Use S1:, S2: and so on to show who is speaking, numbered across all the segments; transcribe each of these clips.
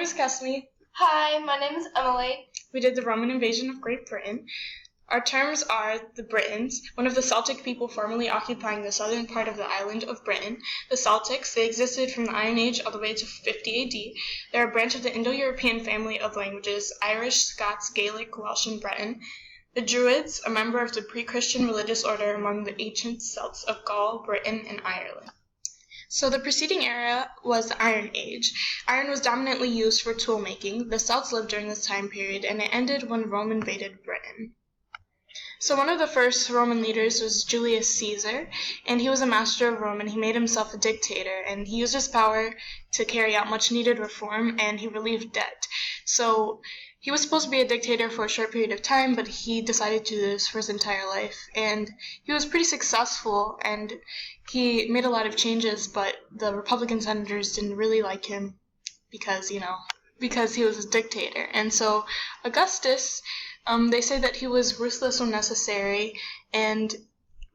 S1: name is Kesme.
S2: Hi, my name is Emily.
S1: We did the Roman invasion of Great Britain. Our terms are the Britons, one of the Celtic people formerly occupying the southern part of the island of Britain. The Celtics, they existed from the Iron Age all the way to 50 AD. They're a branch of the Indo-European family of languages, Irish, Scots, Gaelic, Welsh, and Breton. The Druids, a member of the pre-Christian religious order among the ancient Celts of Gaul, Britain, and Ireland. So the preceding era was the Iron Age. Iron was dominantly used for tool making. The Celts lived during this time period, and it ended when Rome invaded Britain. So one of the first Roman leaders was Julius Caesar, and he was a master of Rome, and he made himself a dictator, and he used his power to carry out much needed reform, and he relieved debt. So he was supposed to be a dictator for a short period of time, but he decided to do this for his entire life, and he was pretty successful, and he made a lot of changes, but the Republican senators didn't really like him because he was a dictator. And so Augustus, they say that he was ruthless when necessary, and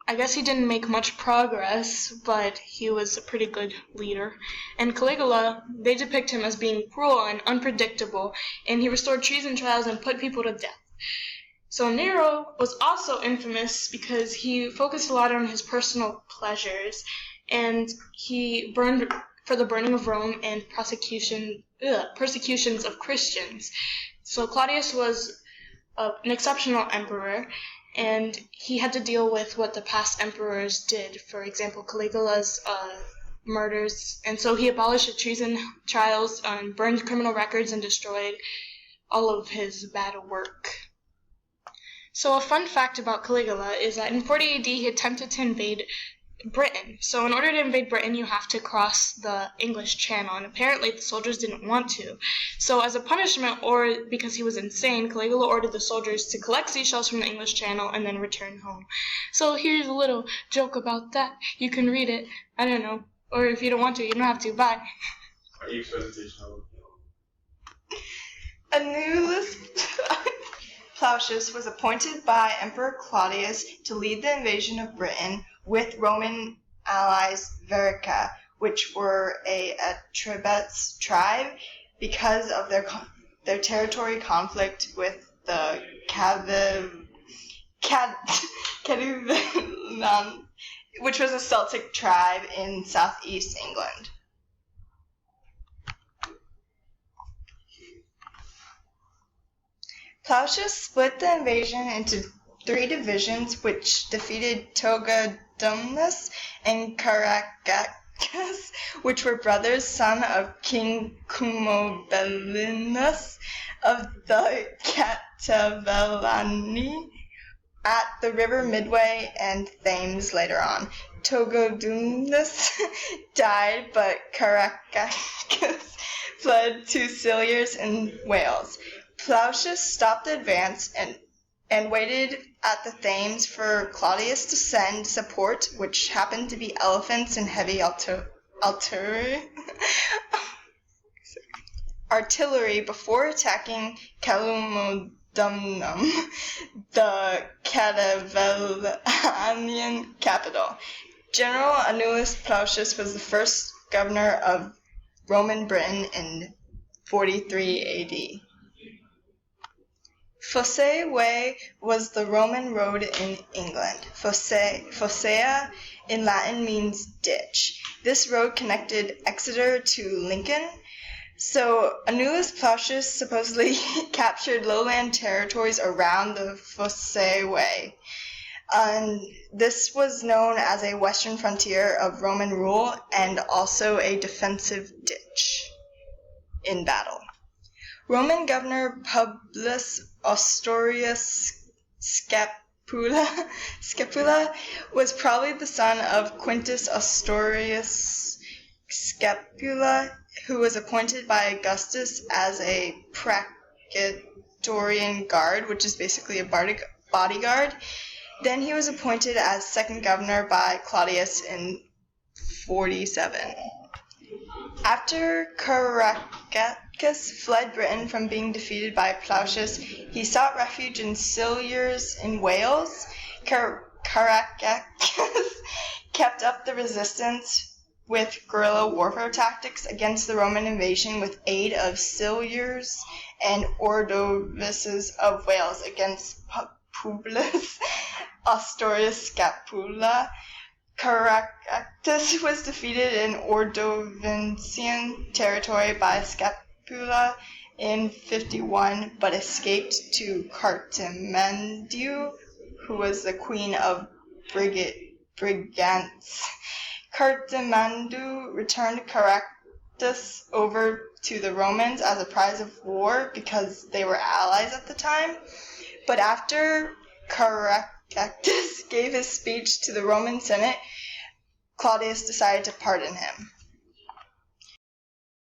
S1: I guess he didn't make much progress, but he was a pretty good leader. And Caligula, they depict him as being cruel and unpredictable, and he restored treason trials and put people to death. So Nero was also infamous because he focused a lot on his personal pleasures, and he burned for the burning of Rome and persecutions of Christians. So Claudius was an exceptional emperor, and he had to deal with what the past emperors did. For example, Caligula's murders, and so he abolished the treason trials, burned criminal records, and destroyed all of his bad work. So a fun fact about Caligula is that in 40 AD he attempted to invade Britain. So in order to invade Britain, you have to cross the English Channel, and apparently the soldiers didn't want to. So as a punishment, or because he was insane, Caligula ordered the soldiers to collect seashells from the English Channel and then return home. So here's a little joke about that. You can read it. I don't know. Or if you don't want to, you don't have to. Bye.
S2: Annulus Plautius was appointed by Emperor Claudius to lead the invasion of Britain with Roman allies Verica, which were a Trebets tribe, because of their territory conflict with the Caduvenan, which was a Celtic tribe in southeast England. Plautius split the invasion into 3 divisions, which defeated Togodumnus and Caractacus, which were brothers, son of King Cumobelinus of the Catavellani, at the river Midway and Thames later on. Togodumnus died, but Caractacus fled to Cilliers in Wales. Plautius stopped the advance and waited at the Thames for Claudius to send support, which happened to be elephants and heavy artillery before attacking Calumodumnum, the Catavellanian capital. General Annulus Plautius was the first governor of Roman Britain in 43 AD. Fosse Way was the Roman road in England. Fossea in Latin means ditch. This road connected Exeter to Lincoln. So Annulus Plautius supposedly captured lowland territories around the Fosse Way. And this was known as a western frontier of Roman rule and also a defensive ditch in battle. Roman governor Publis Ostorius Scapula was probably the son of Quintus Ostorius Scapula, who was appointed by Augustus as a Praetorian guard, which is basically a bodyguard. Then he was appointed as second governor by Claudius in 47. After Caractacus fled Britain from being defeated by Plautius, he sought refuge in Cilliers in Wales. Caractacus kept up the resistance with guerrilla warfare tactics against the Roman invasion with aid of Silures and Ordovices of Wales against Publis, Ostorius, Scapula. Caractacus was defeated in Ordovincian territory by Scapula in 51, but escaped to Cartimandue, who was the queen of Brigance. Cartimandue returned Caractacus over to the Romans as a prize of war because they were allies at the time. But after Caractacus gave his speech to the Roman Senate, Claudius decided to pardon him.